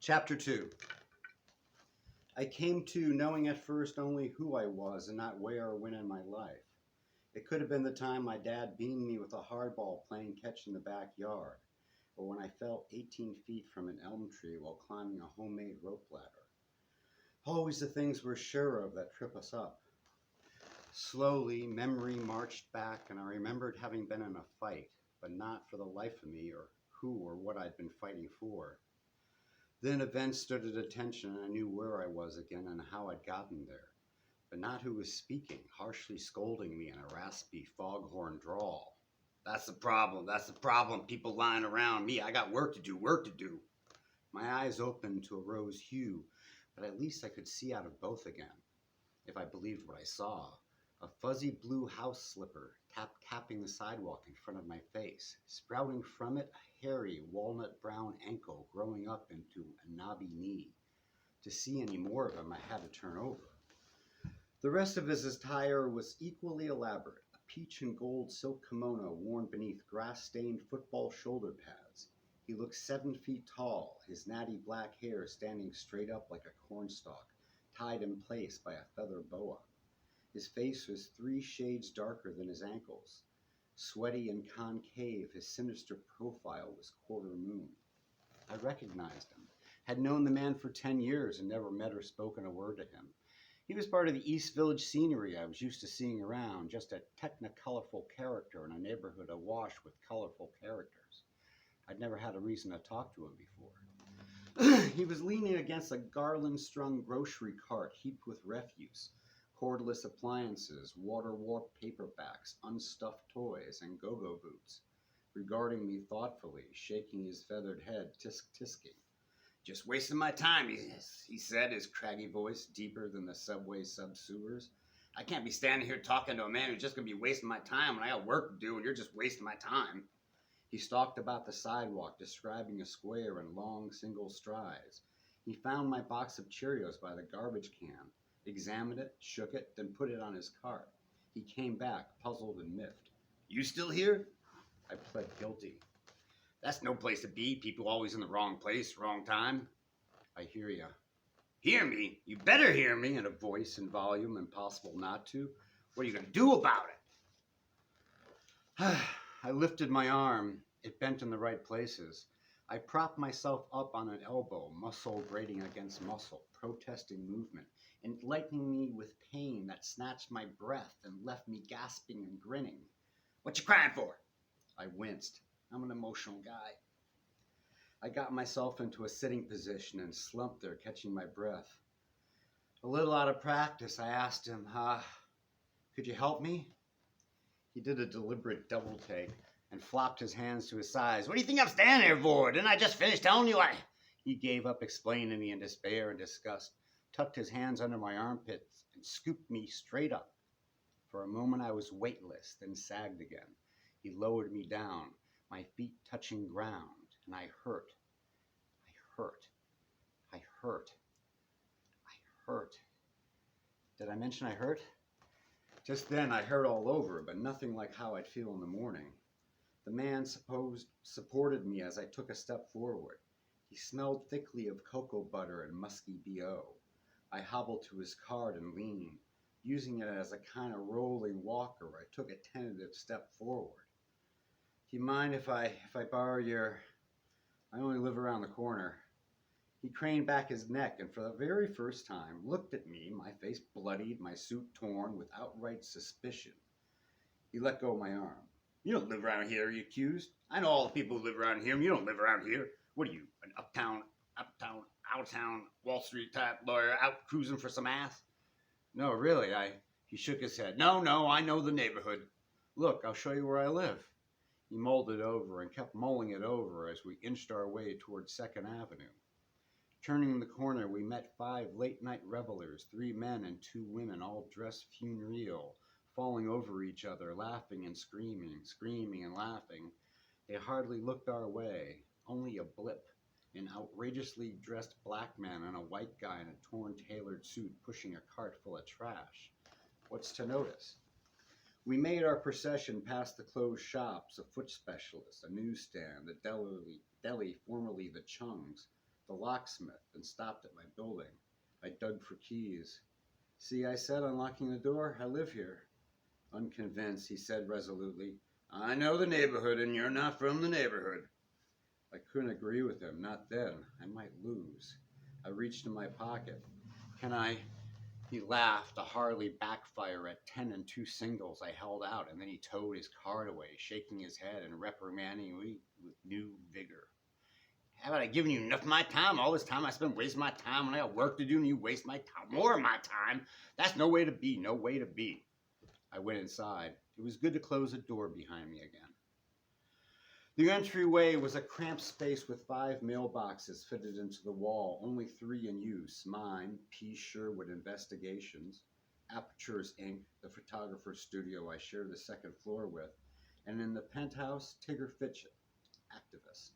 Chapter 2. I came to knowing at first only who I was and not where or when in my life. It could have been the time my dad beamed me with a hardball playing catch in the backyard, or when I fell 18 feet from an elm tree while climbing a homemade rope ladder. Always the things we're sure of that trip us up. Slowly, memory marched back, and I remembered having been in a fight, but not for the life of me or who or what I'd been fighting for. Then events stood at attention, and I knew where I was again and how I'd gotten there, but not who was speaking, harshly scolding me in a raspy foghorn drawl. That's the problem, people lying around me. I got work to do. My eyes opened to a rose hue, but at least I could see out of both again, if I believed what I saw. A fuzzy blue house slipper tapping the sidewalk in front of my face, sprouting from it a hairy walnut brown ankle growing up into a knobby knee. To see any more of him, I had to turn over. The rest of his attire was equally elaborate, a peach and gold silk kimono worn beneath grass-stained football shoulder pads. He looked 7 feet tall, his natty black hair standing straight up like a cornstalk, tied in place by a feather boa. His face was 3 shades darker than his ankles. Sweaty and concave, his sinister profile was quarter moon. I recognized him, had known the man for 10 years and never met or spoken a word to him. He was part of the East Village scenery I was used to seeing around, just a technicolorful character in a neighborhood awash with colorful characters. I'd never had a reason to talk to him before. He was leaning against a garland-strung grocery cart heaped with refuse. Cordless appliances, water-warped paperbacks, unstuffed toys, and go-go boots, regarding me thoughtfully, shaking his feathered head, tisk-tisking. "Just wasting my time," he said, his craggy voice deeper than the subway sub-sewers. "I can't be standing here talking to a man who's just going to be wasting my time when I got work to do and you're just wasting my time." He stalked about the sidewalk, describing a square in long, single strides. He found my box of Cheerios by the garbage can, examined it, shook it, then put it on his cart. He came back, puzzled and miffed. "You still here?" I pled guilty. "That's no place to be. People always in the wrong place, wrong time." "I hear ya." "Hear me? You better hear me," in a voice and volume impossible not to. "What are you going to do about it?" I lifted my arm. It bent in the right places. I propped myself up on an elbow, muscle grating against muscle, protesting movement, enlightening me with pain that snatched my breath and left me gasping and grinning. "What you crying for?" I winced. I'm an emotional guy. I got myself into a sitting position and slumped there, catching my breath. A little out of practice, I asked him, "Could you help me?" He did a deliberate double take and flopped his hands to his sides. "What do you think I'm standing here for? Didn't I just finish telling you I..." He gave up explaining to me in despair and disgust, tucked his hands under my armpits, and scooped me straight up. For a moment I was weightless, then sagged again. He lowered me down, my feet touching ground, and I hurt. Did I mention I hurt? Just then I hurt all over, but nothing like how I'd feel in the morning. The man supported me as I took a step forward. He smelled thickly of cocoa butter and musky B.O. I hobbled to his cart and leaned. Using it as a kind of rolling walker, I took a tentative step forward. "Do you mind if I borrow your... I only live around the corner." He craned back his neck and for the very first time looked at me, my face bloodied, my suit torn, with outright suspicion. He let go of my arm. "You don't live around here," he accused. "I know all the people who live around here. You don't live around here. What are you, an uptown, out-of-town, Wall Street type lawyer out cruising for some ass?" "No, really, He shook his head. No, I know the neighborhood. Look, I'll show you where I live." He mulled it over and kept mulling it over as we inched our way toward 2nd Avenue. Turning the corner, we met 5 late-night revelers, 3 men and 2 women, all dressed funereal, falling over each other, laughing and screaming and laughing. They hardly looked our way, only a blip, an outrageously dressed black man and a white guy in a torn tailored suit pushing a cart full of trash. What's to notice? We made our procession past the closed shops, a foot specialist, a newsstand, the deli formerly the Chung's, the locksmith, and stopped at my building. I dug for keys. See, I said, unlocking the door, I live here. Unconvinced, he said resolutely, I know the neighborhood, and you're not from the neighborhood. I couldn't agree with him, not then. I might lose. I reached in my pocket. Can I? He laughed, a hardly backfire at 10 and 2 singles I held out, and then he towed his card away, shaking his head and reprimanding me with new vigor. Haven't I given you enough of my time? All this time I spent wasting my time when I got work to do, and you waste my time, more of my time. That's no way to be, no way to be. I went inside. It was good to close the door behind me again. The entryway was a cramped space with 5 mailboxes fitted into the wall, only 3 in use. Mine, P. Sherwood Investigations, Apertures Inc., the photographer's studio I shared the second floor with, and in the penthouse, Tigger Fitchett, activist.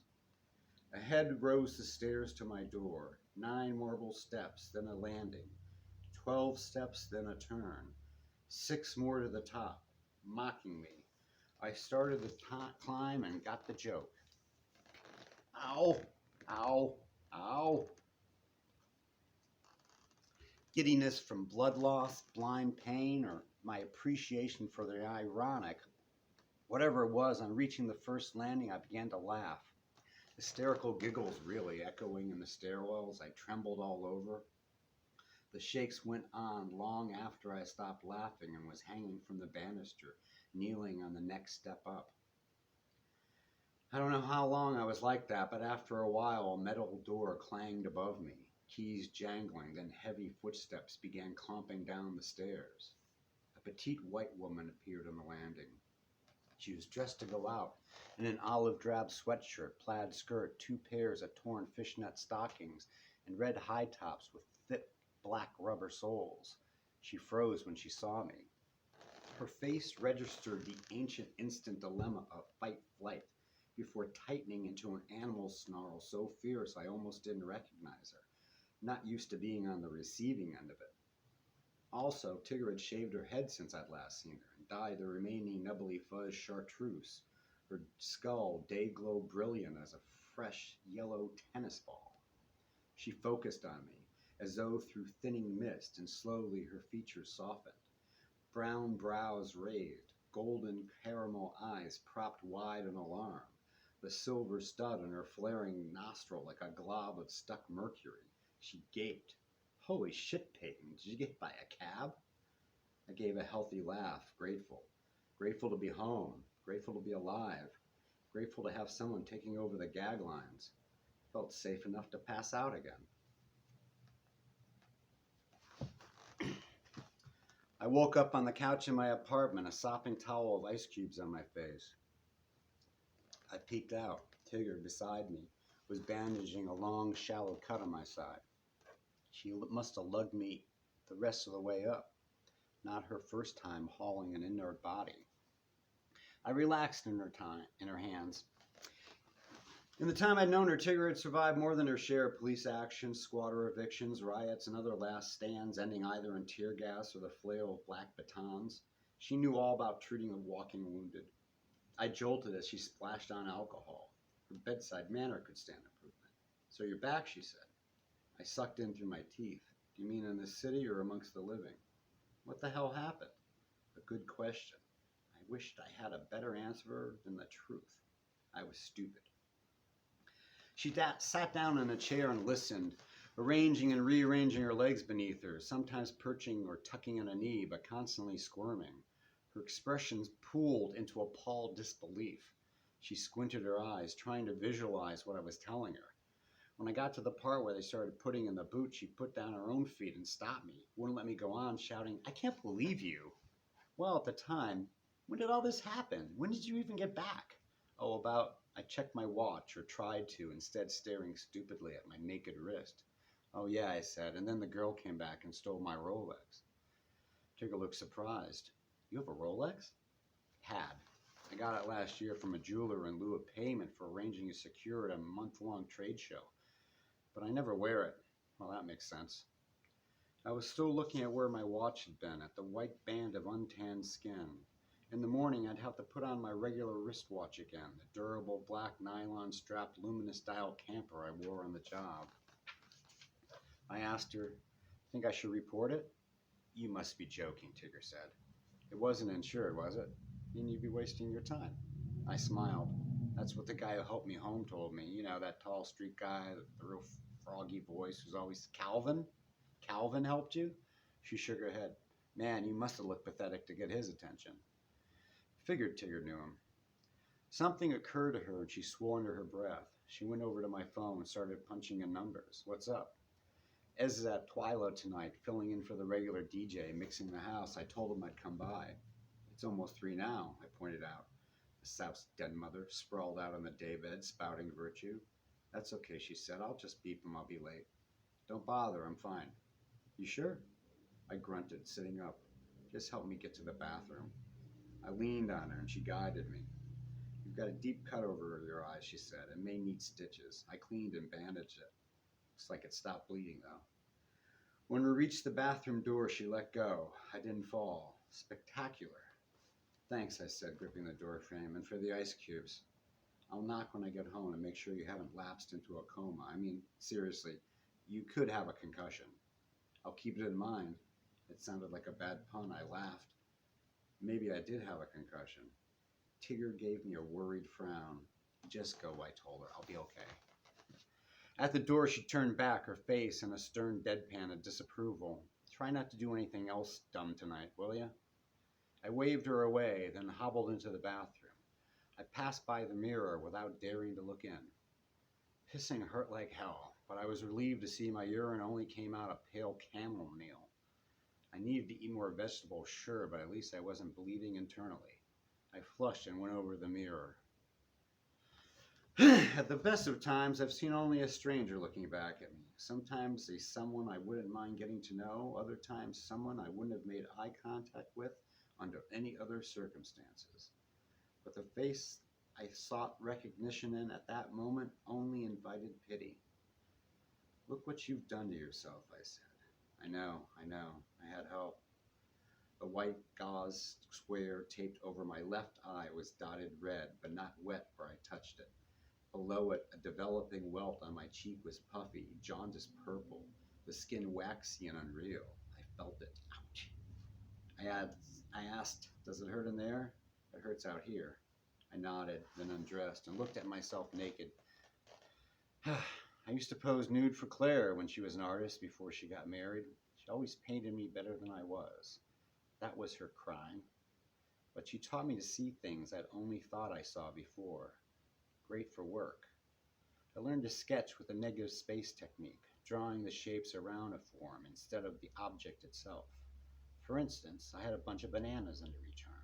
Ahead rose the stairs to my door, 9 marble steps, then a landing, 12 steps, then a turn, 6 more to the top, mocking me. I started the climb and got the joke. Ow, ow, ow. Giddiness from blood loss, blind pain, or my appreciation for the ironic. Whatever it was, on reaching the first landing, I began to laugh. Hysterical giggles really echoing in the stairwells. I trembled all over. The shakes went on long after I stopped laughing and was hanging from the banister, kneeling on the next step up. I don't know how long I was like that, but after a while, a metal door clanged above me, keys jangling, then heavy footsteps began clomping down the stairs. A petite white woman appeared on the landing. She was dressed to go out in an olive drab sweatshirt, plaid skirt, 2 pairs of torn fishnet stockings, and red high tops with thick black rubber soles. She froze when she saw me. Her face registered the ancient instant dilemma of fight-flight before tightening into an animal snarl so fierce I almost didn't recognize her, not used to being on the receiving end of it. Also, Tigger had shaved her head since I'd last seen her and dyed the remaining nubbly fuzz chartreuse, her skull day-glow brilliant as a fresh yellow tennis ball. She focused on me, as though through thinning mist, and slowly her features softened. Brown brows raised, golden caramel eyes propped wide in alarm, the silver stud on her flaring nostril like a glob of stuck mercury. She gaped. Holy shit, Payton, did you get hit by a cab? I gave a healthy laugh, grateful. Grateful to be home, grateful to be alive, grateful to have someone taking over the gag lines. Felt safe enough to pass out again. I woke up on the couch in my apartment, a sopping towel of ice cubes on my face. I peeked out. Tigger, beside me, was bandaging a long, shallow cut on my side. She must have lugged me the rest of the way up, not her first time hauling an inert body. I relaxed in her hands. In the time I'd known her, Tigger had survived more than her share of police actions, squatter evictions, riots, and other last stands ending either in tear gas or the flail of black batons. She knew all about treating the walking wounded. I jolted as she splashed on alcohol. Her bedside manner could stand improvement. So you're back, she said. I sucked in through my teeth. Do you mean in the city or amongst the living? What the hell happened? A good question. I wished I had a better answer than the truth. I was stupid. She sat down in a chair and listened, arranging and rearranging her legs beneath her, sometimes perching or tucking in a knee, but constantly squirming. Her expressions pooled into appalled disbelief. She squinted her eyes, trying to visualize what I was telling her. When I got to the part where they started putting in the boot, she put down her own feet and stopped me, wouldn't let me go on, shouting, I can't believe you. Well, at the time, when did all this happen? When did you even get back? Oh, I checked my watch, or tried to, instead staring stupidly at my naked wrist. Oh yeah, I said, and then the girl came back and stole my Rolex. Tigger looked surprised. You have a Rolex? Had. I got it last year from a jeweler in lieu of payment for arranging a secure at a month-long trade show. But I never wear it. Well, that makes sense. I was still looking at where my watch had been, at the white band of untanned skin. In the morning, I'd have to put on my regular wristwatch again, the durable black nylon strapped luminous dial camper I wore on the job. I asked her, "Think I should report it?" "You must be joking," Tigger said. "It wasn't insured, was it? Then you'd be wasting your time." I smiled. "That's what the guy who helped me home told me. You know, that tall street guy, the real froggy voice who's always, Calvin? Calvin helped you?" She shook her head. "Man, you must have looked pathetic to get his attention." Figured Tigger knew him. Something occurred to her and she swore under her breath. She went over to my phone and started punching in numbers. "What's up?" "Ez is at Twyla tonight, filling in for the regular DJ, mixing the house. I told him I'd come by." "It's almost 3 now," I pointed out. The souse den mother sprawled out on the daybed, spouting virtue. "That's okay," she said. "I'll just beep him. I'll be late." "Don't bother. I'm fine." "You sure?" I grunted, sitting up. "Just help me get to the bathroom." I leaned on her and she guided me. "You've got a deep cut over your eyes," she said. "It may need stitches." I cleaned and bandaged it. Looks like it stopped bleeding, though. When we reached the bathroom door, she let go. I didn't fall. Spectacular. "Thanks," I said, gripping the door frame. "And for the ice cubes. I'll knock when I get home and make sure you haven't lapsed into a coma. I mean, seriously, you could have a concussion." "I'll keep it in mind." It sounded like a bad pun. I laughed. Maybe I did have a concussion. Tigger gave me a worried frown. "Just go," I told her. "I'll be okay." At the door, she turned back, her face in a stern deadpan of disapproval. "Try not to do anything else dumb tonight, will you?" I waved her away, then hobbled into the bathroom. I passed by the mirror without daring to look in. Pissing hurt like hell, but I was relieved to see my urine only came out a pale chamomile. I needed to eat more vegetables, sure, but at least I wasn't bleeding internally. I flushed and went over to the mirror. At the best of times, I've seen only a stranger looking back at me. Sometimes a someone I wouldn't mind getting to know, other times someone I wouldn't have made eye contact with under any other circumstances. But the face I sought recognition in at that moment only invited pity. "Look what you've done to yourself," I said. I know. I had help. The white gauze square taped over my left eye was dotted red, but not wet where I touched it. Below it, a developing welt on my cheek was puffy, jaundiced purple, the skin waxy and unreal. I felt it. Ouch. I asked, "Does it hurt in there?" "It hurts out here." I nodded, then undressed and looked at myself naked. I used to pose nude for Claire when she was an artist before she got married. She always painted me better than I was. That was her crime. But she taught me to see things I'd only thought I saw before. Great for work. I learned to sketch with a negative space technique, drawing the shapes around a form instead of the object itself. For instance, I had a bunch of bananas under each arm.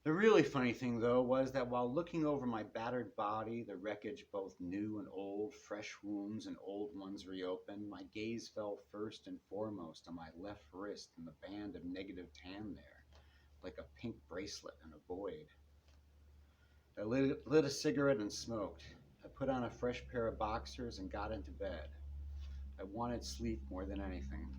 The really funny thing, though, was that while looking over my battered body, the wreckage both new and old, fresh wounds and old ones reopened, my gaze fell first and foremost on my left wrist and the band of negative tan there, like a pink bracelet in a void. I lit a cigarette and smoked. I put on a fresh pair of boxers and got into bed. I wanted sleep more than anything.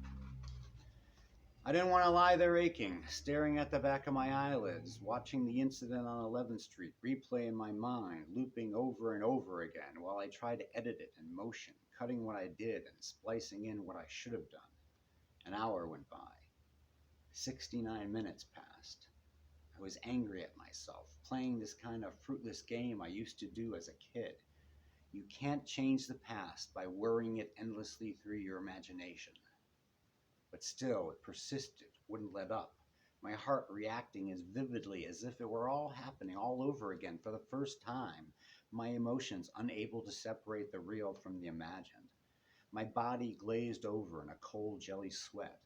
I didn't want to lie there aching, staring at the back of my eyelids, watching the incident on 11th Street replay in my mind, looping over and over again while I tried to edit it in motion, cutting what I did and splicing in what I should have done. An hour went by. 69 minutes passed. I was angry at myself, playing this kind of fruitless game I used to do as a kid. You can't change the past by worrying it endlessly through your imagination. But still, it persisted, wouldn't let up, my heart reacting as vividly as if it were all happening all over again for the first time, my emotions unable to separate the real from the imagined. My body glazed over in a cold jelly sweat.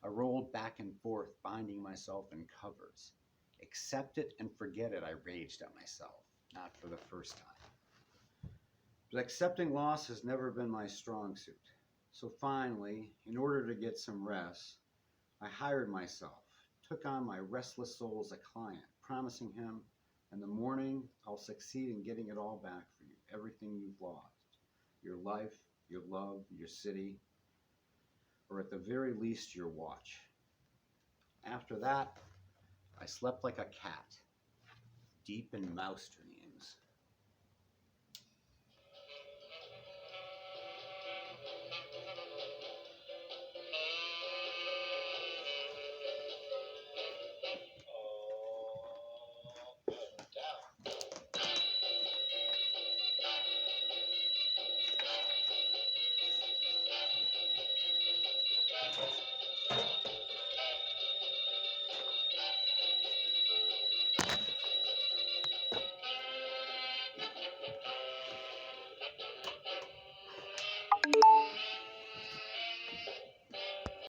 I rolled back and forth, binding myself in covers. Accept it and forget it, I raged at myself, not for the first time. But accepting loss has never been my strong suit. So finally, in order to get some rest, I hired myself, took on my restless soul as a client, promising him, in the morning, I'll succeed in getting it all back for you, everything you've lost, your life, your love, your city, or at the very least, your watch. After that, I slept like a cat, deep in mouse dreams.